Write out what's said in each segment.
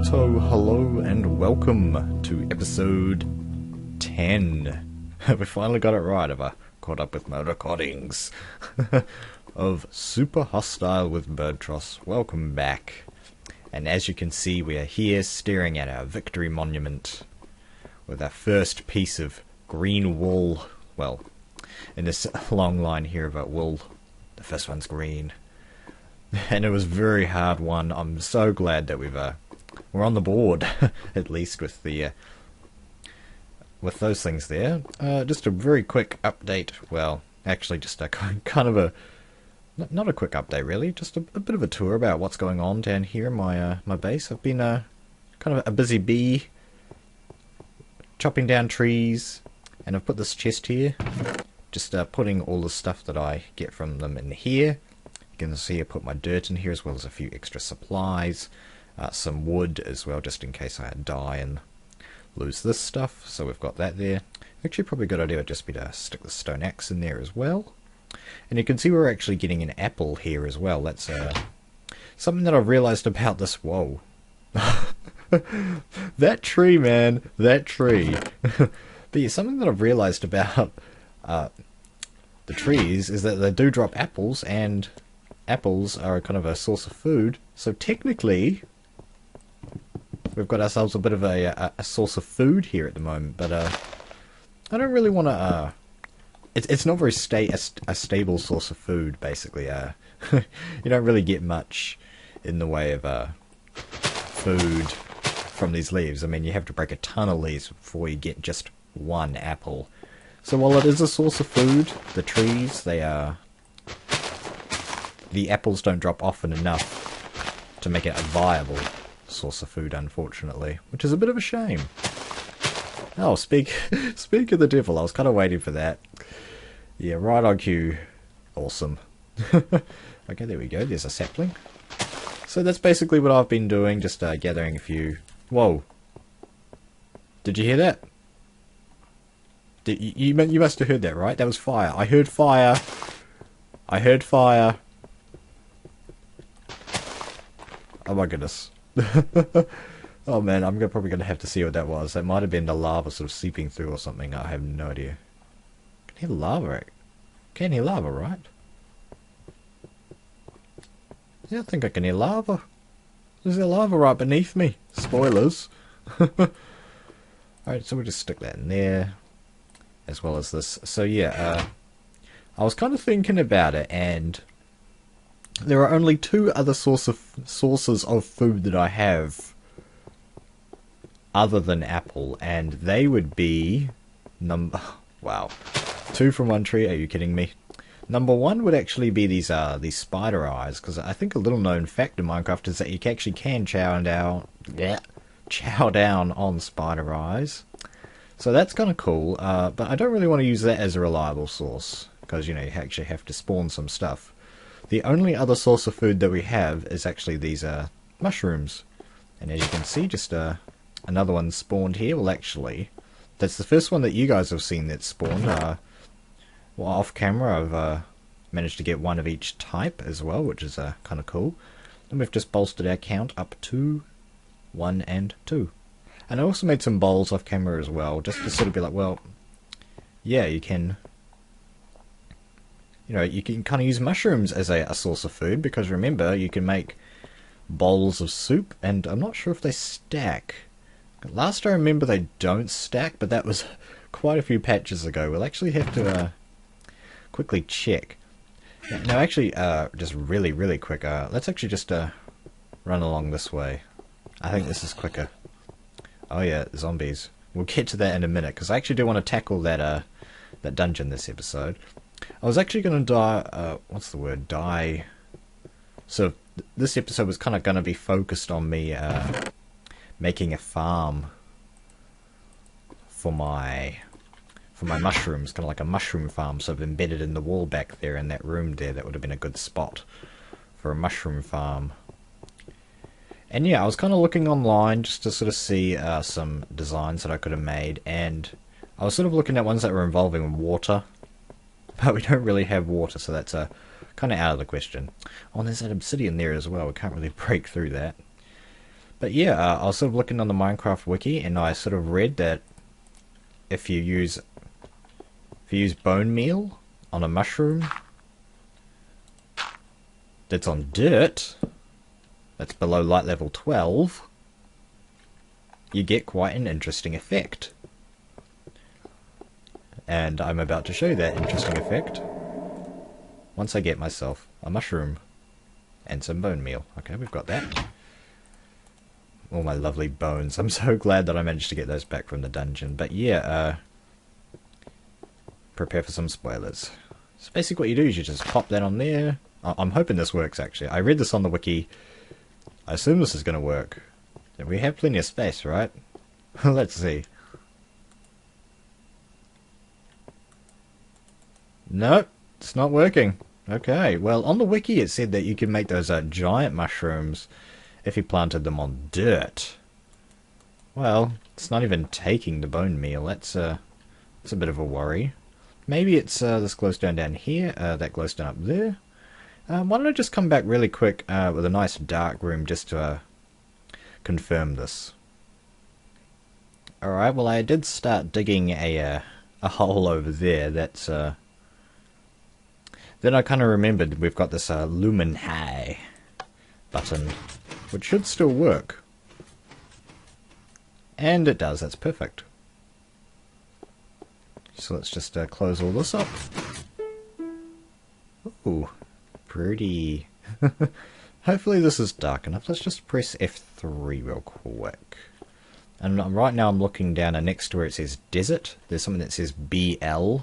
So hello and welcome to episode 10. We finally got it right. I've caught up with my recordings of Super Hostile with Birdtross. Welcome back. And as you can see, we are here staring at our victory monument with our first piece of green wool. Well, in this long line here about wool, the first one's green. And it was a very hard one. I'm so glad that we're on the board, at least with the with those things there. Just a very quick update. Well, actually, just a kind of a not a quick update really. Just a bit of a tour about what's going on down here in my my base. I've been kind of a busy bee, chopping down trees, and I've put this chest here. Just putting all the stuff that I get from them in here. You can see I put my dirt in here as well as a few extra supplies. Some wood as well, just in case I die and lose this stuff. So we've got that there. Actually, probably a good idea would just be to stick the stone axe in there as well. And you can see we're actually getting an apple here as well. That's something that I've realised about this. Whoa. That tree, man. That tree. But yeah, something that I've realised about the trees is that they do drop apples, and apples are kind of a source of food. So technically, we've got ourselves a bit of a source of food here at the moment. But I don't really want to... It's not very a stable source of food, basically. You don't really get much in the way of food from these leaves. I mean, you have to break a ton of leaves before you get just one apple. So while it is a source of food, the trees, they are... the apples don't drop often enough to make it a viable source of food, unfortunately, which is a bit of a shame. Oh, speak of the devil, I was kind of waiting for that. Yeah, right on cue. Awesome. Okay, there we go, there's a sapling. So that's basically what I've been doing, just gathering a few... Whoa. Did you hear that? You must have heard that, right? That was fire. I heard fire. I heard fire. Oh my goodness. Oh man, I'm probably going to have to see what that was. That might have been the lava sort of seeping through or something. I have no idea. Can hear lava. Can't hear lava, right? Yeah, I think I can hear lava. There's a lava right beneath me. Spoilers. Alright, so we'll just stick that in there, as well as this. So yeah, I was kind of thinking about it, and there are only two other sources of food that I have other than apple, and they would be wow, two from one tree. Are you kidding me? Number one would actually be these spider eyes, because I think a little known fact in Minecraft is that you actually can chow down on spider eyes. So that's kind of cool, but I don't really want to use that as a reliable source, because you know you actually have to spawn some stuff. The only other source of food that we have is actually these mushrooms. And as you can see, just another one spawned here. Well, actually, that's the first one that you guys have seen that spawned. Well, off camera, I've managed to get one of each type as well, which is kind of cool. And we've just bolstered our count up to 1 and 2. And I also made some bowls off camera as well, just to sort of be like, well, yeah, you can... You know, you can kind of use mushrooms as a source of food, because remember, you can make bowls of soup, and I'm not sure if they stack. Last I remember they don't stack, but that was quite a few patches ago. We'll actually have to quickly check. No, actually, just really quick, let's actually just run along this way. I think this is quicker. Oh yeah, zombies. We'll get to that in a minute, because I actually do want to tackle that dungeon this episode. I was actually going to die, so this episode was kind of going to be focused on me making a farm for my mushrooms, kind of like a mushroom farm, so I've embedded in the wall back there in that room there. That would have been a good spot for a mushroom farm. And yeah, I was kind of looking online just to sort of see some designs that I could have made, and I was sort of looking at ones that were involving water. But we don't really have water, so that's kind of out of the question. Oh, and there's that obsidian there as well. We can't really break through that. But yeah, I was sort of looking on the Minecraft wiki, and I sort of read that if you use bone meal on a mushroom that's on dirt that's below light level 12, you get quite an interesting effect. And I'm about to show you that interesting effect once I get myself a mushroom and some bone meal. Okay, we've got that. All my lovely bones. I'm so glad that I managed to get those back from the dungeon. But yeah, prepare for some spoilers. So basically what you do is you just pop that on there. I'm hoping this works, actually. I read this on the wiki. I assume this is going to work. We have plenty of space, right? Let's see. Nope, it's not working. Okay, well, on the wiki it said that you can make those giant mushrooms if you planted them on dirt. Well, it's not even taking the bone meal. That's a bit of a worry. Maybe it's this glowstone down here, that glowstone up there. Why don't I just come back really quick with a nice dark room just to confirm this. Alright, well I did start digging a hole over there. That's then I kind of remembered we've got this Lumen High button, which should still work. And it does, that's perfect. So let's just close all this up. Ooh, pretty. Hopefully this is dark enough. Let's just press F3 real quick. And right now I'm looking down, and next to where it says desert, there's something that says BL.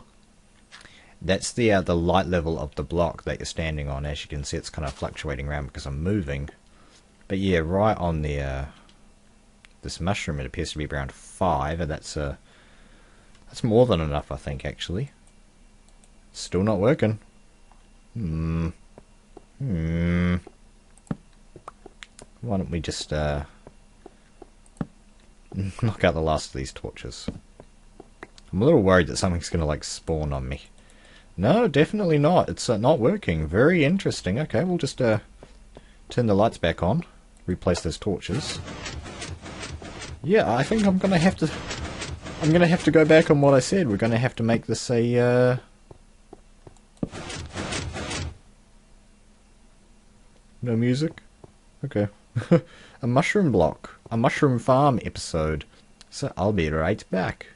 That's the light level of the block that you're standing on. As you can see, it's kind of fluctuating around because I'm moving. But yeah, right on the this mushroom, it appears to be around 5, and that's more than enough, I think, actually. Still not working. Why don't we just knock out the last of these torches? I'm a little worried that something's going to like spawn on me. No, definitely not. It's not working. Very interesting. Okay, we'll just turn the lights back on. Replace those torches. Yeah, I think I'm gonna have to go back on what I said. We're gonna have to make this a no music? Okay. A mushroom block. A mushroom farm episode. So I'll be right back.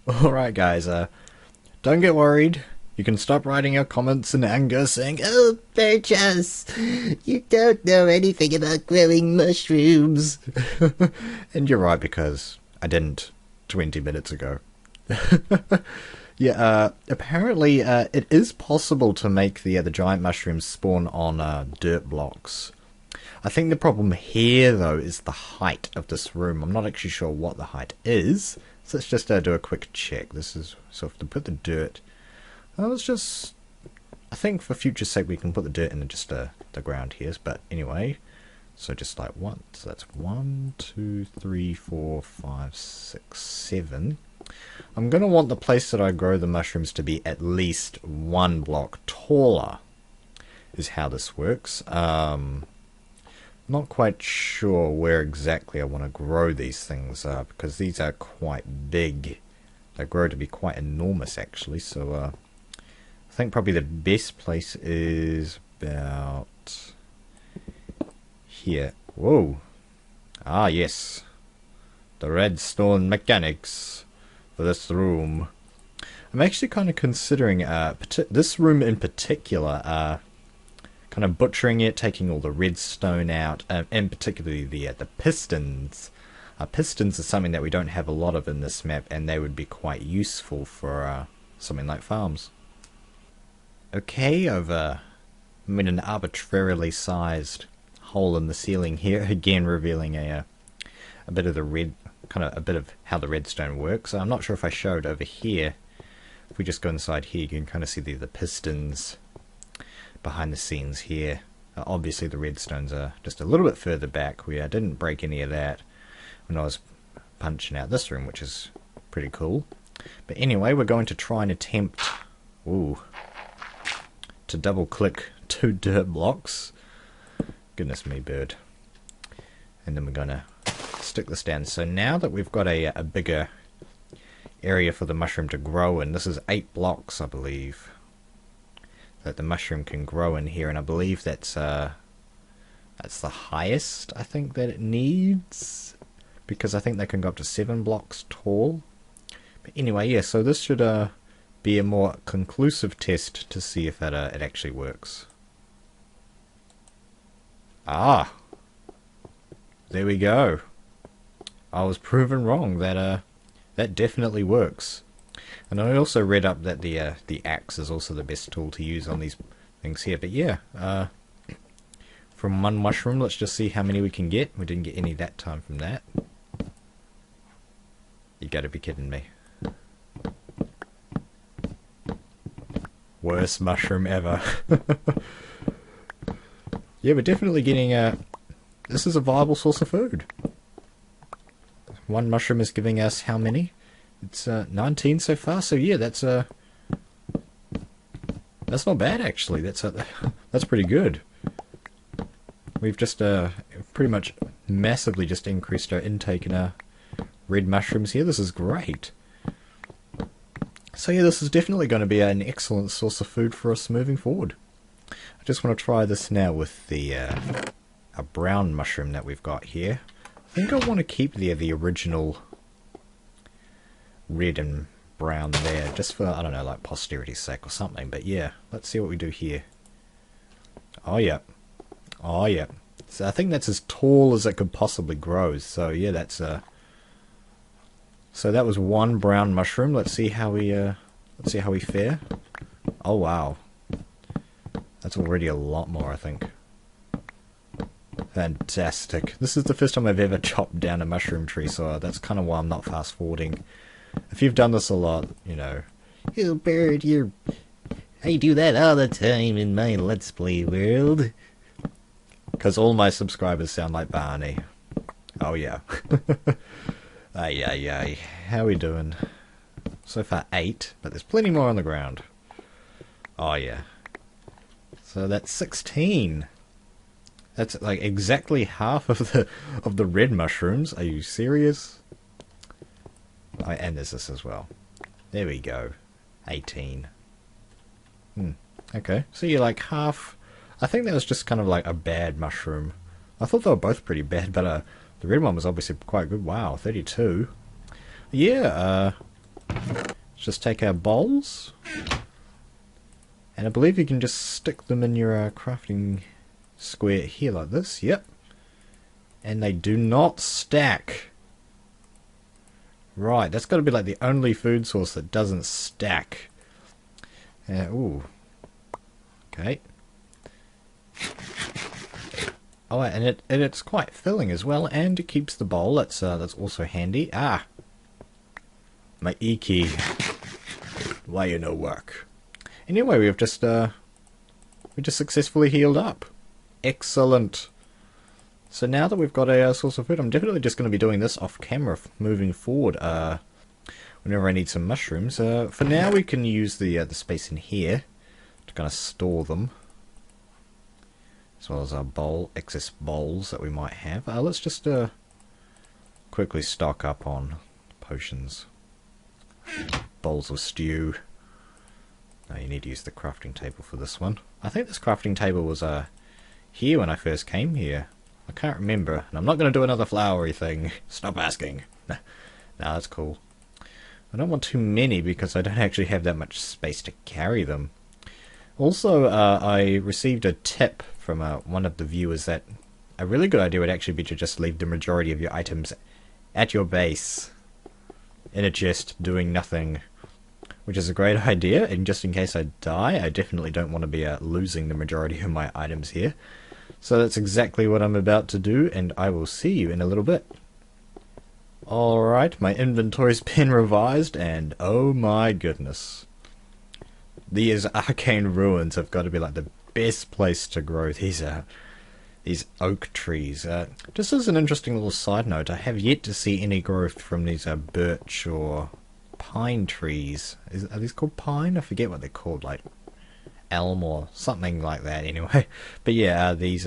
Alright guys, don't get worried. You can stop writing your comments in anger saying, "Oh, Birdtross, you don't know anything about growing mushrooms." And you're right, because I didn't 20 minutes ago. Yeah, apparently it is possible to make the giant mushrooms spawn on dirt blocks. I think the problem here, though, is the height of this room. I'm not actually sure what the height is. So let's just do a quick check. This is, so to put the dirt, let's just, I think for future's sake we can put the dirt in just the ground here, but anyway, so just like one, so that's 1, 2, 3, 4, 5, 6, 7. I'm going to want the place that I grow the mushrooms to be at least 1 block taller, is how this works. Not quite sure where exactly I want to grow these things, because these are quite big. They grow to be quite enormous, actually, so I think probably the best place is about here. Whoa. Ah, yes. The redstone mechanics for this room. I'm actually kind of considering this room in particular, kind of butchering it, taking all the redstone out, and particularly the pistons. Pistons are something that we don't have a lot of in this map, and they would be quite useful for something like farms. Okay, I've made an arbitrarily sized hole in the ceiling here, again revealing a bit of the red, kind of a bit of how the redstone works. I'm not sure if I showed over here. If we just go inside here, you can kind of see the pistons behind the scenes here. Obviously the redstones are just a little bit further back. We didn't break any of that when I was punching out this room, which is pretty cool. But anyway, we're going to try and attempt to double click 2 dirt blocks. Goodness me, bird. And then we're gonna stick this down. So now that we've got a bigger area for the mushroom to grow in, this is 8 blocks, I believe, that the mushroom can grow in here, and I believe that's the highest I think that it needs, because I think they can go up to 7 blocks tall. But anyway, yeah, so this should be a more conclusive test to see if it actually works. Ah, there we go. I was proven wrong. That definitely works. And I also read up that the axe is also the best tool to use on these things here. But yeah, from one mushroom, let's just see how many we can get. We didn't get any that time from that. You gotta be kidding me. Worst mushroom ever. Yeah, we're definitely getting this is a viable source of food. One mushroom is giving us how many? It's 19 so far. So yeah, that's not bad actually. That's pretty good. We've just pretty much massively just increased our intake in red mushrooms here. This is great. So yeah, this is definitely going to be an excellent source of food for us moving forward. I just want to try this now with the a brown mushroom that we've got here. I think I want to keep the original red and brown there, just for, I don't know, like posterity's sake or something. But yeah, let's see what we do here. Oh yeah. Oh yeah. So I think that's as tall as it could possibly grow. So yeah, that's so that was one brown mushroom. Let's see how we fare. Oh wow. That's already a lot more, I think. Fantastic. This is the first time I've ever chopped down a mushroom tree, so that's kind of why I'm not fast forwarding. If you've done this a lot, you know, you bird, I do that all the time in my Let's Play world. Because all my subscribers sound like Barney. Oh yeah. Ay, ay, ay. How we doing? So far 8, but there's plenty more on the ground. Oh yeah. So that's 16. That's like exactly half of the red mushrooms. Are you serious? Oh, and there's this as well. There we go. 18. Okay. So you're like half. I think that was just kind of like a bad mushroom. I thought they were both pretty bad, but the red one was obviously quite good. Wow, 32. Yeah, let's just take our bowls. And I believe you can just stick them in your crafting square here like this. Yep. And they do not stack. Right, that's got to be like the only food source that doesn't stack. Ooh. Okay. Oh, and it's quite filling as well, and it keeps the bowl. That's also handy. Ah, my E key. Why you no work? Anyway, we just successfully healed up. Excellent. So now that we've got a source of food, I'm definitely just going to be doing this off camera moving forward. Whenever I need some mushrooms. For now, we can use the space in here to kind of store them, as well as our excess bowls that we might have. Let's just quickly stock up on potions. Bowls of stew. No, you need to use the crafting table for this one. I think this crafting table was here when I first came here. I can't remember, and I'm not going to do another flowery thing. Stop asking. No, that's cool. I don't want too many because I don't actually have that much space to carry them. Also, I received a tip from one of the viewers that a really good idea would actually be to just leave the majority of your items at your base in a chest doing nothing, which is a great idea. And just in case I die, I definitely don't want to be losing the majority of my items here. So that's exactly what I'm about to do, and I will see you in a little bit. Alright, my inventory's been revised, and oh my goodness. These arcane ruins have got to be like the best place to grow these oak trees. Just as an interesting little side note, I have yet to see any growth from these birch or pine trees. Are these called pine? I forget what they're called, like elm or something like that anyway. But yeah, these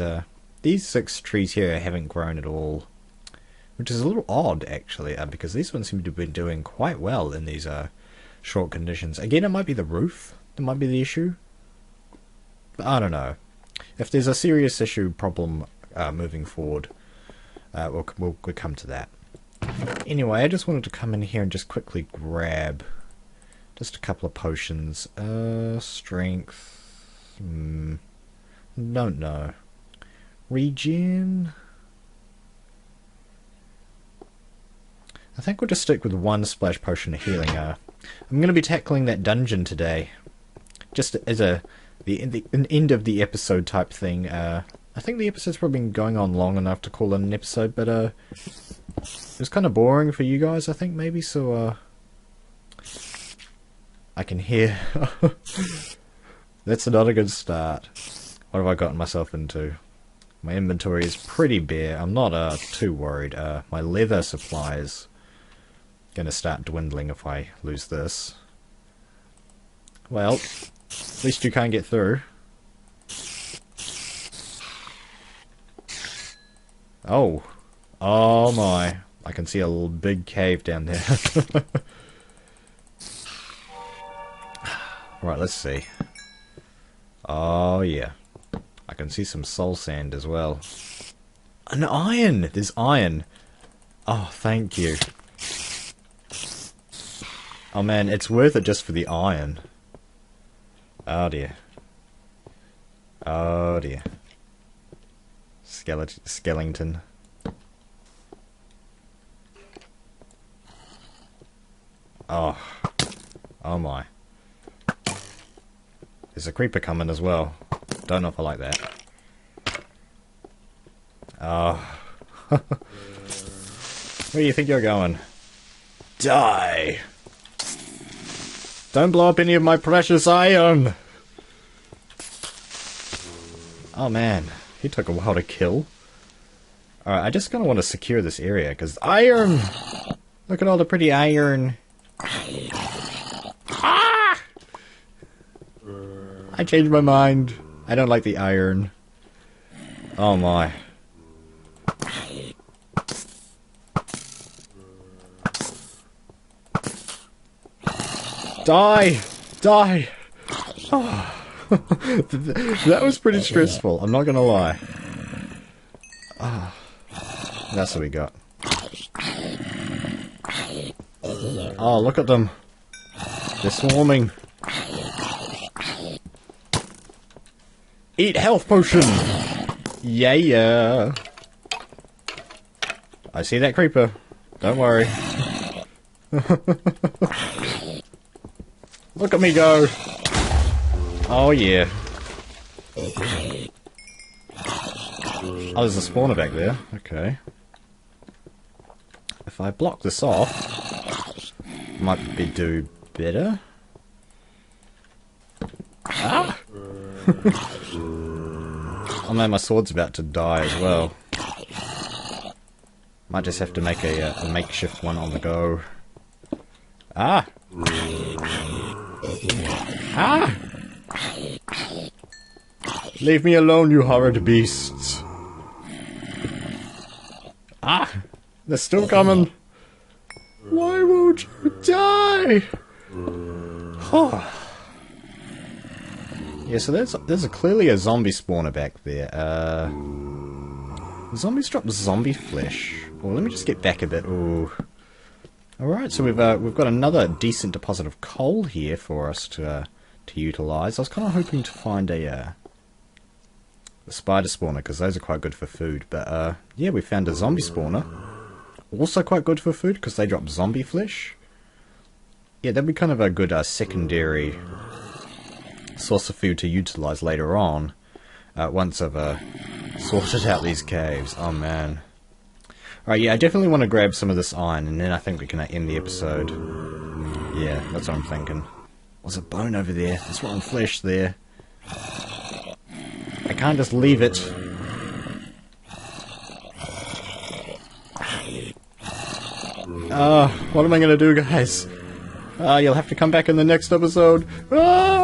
these 6 trees here haven't grown at all, which is a little odd actually, because these ones seem to have been doing quite well in these short conditions. Again, it might be the roof that might be the issue. But I don't know. If there's a serious problem moving forward, we'll come to that. Anyway, I just wanted to come in here and just quickly grab just a couple of potions. Strength. Don't know. Regen. I think we'll just stick with 1 splash potion of healing. I'm going to be tackling that dungeon today, just as an end of the episode type thing. I think the episode's probably been going on long enough to call it an episode, but it was kind of boring for you guys, I think, maybe, so I can hear. That's not a good start. What have I gotten myself into? My inventory is pretty bare. I'm not too worried. My leather supply is going to start dwindling if I lose this. Well, at least you can't get through. Oh. Oh my. I can see a little big cave down there. Right, let's see. Oh yeah. I can see some soul sand as well. An iron! There's iron. Oh, thank you. Oh man, it's worth it just for the iron. Oh dear. Oh dear. Skeleton. Oh. Oh my. There's a creeper coming as well. Don't know if I like that. Oh. Where do you think you're going? Die! Don't blow up any of my precious iron! Oh man, he took a while to kill. Alright, I just kind of want to secure this area, because iron! Look at all the pretty iron. Ah! I changed my mind. I don't like the iron. Oh my. Die! Die! Oh. That was pretty stressful, I'm not gonna lie. Oh. That's what we got. Oh, look at them. They're swarming. Eat health potion! Yeah! I see that creeper. Don't worry. Look at me go! Oh yeah. Oh, there's a spawner back there. Okay. If I block this off, might do better. Ah! Oh man, my sword's about to die as well. Might just have to make a makeshift one on the go. Ah! Ah! Leave me alone, you horrid beasts! Ah! They're still coming! Why won't you die? Oh. Yeah, so there's clearly a zombie spawner back there. Zombies drop zombie flesh. Well, let me just get back a bit. Ooh. Alright, so we've got another decent deposit of coal here for us to utilise. I was kind of hoping to find a spider spawner, because those are quite good for food. But yeah, we found a zombie spawner. Also quite good for food, because they drop zombie flesh. Yeah, that'd be kind of a good secondary source of food to utilise later on, once I've sorted out these caves. Oh man. Alright, yeah, I definitely want to grab some of this iron, and then I think we can end the episode. Yeah, that's what I'm thinking. There's a bone over there. There's rotten flesh there. I can't just leave it. What am I gonna do, guys? You'll have to come back in the next episode. Ah!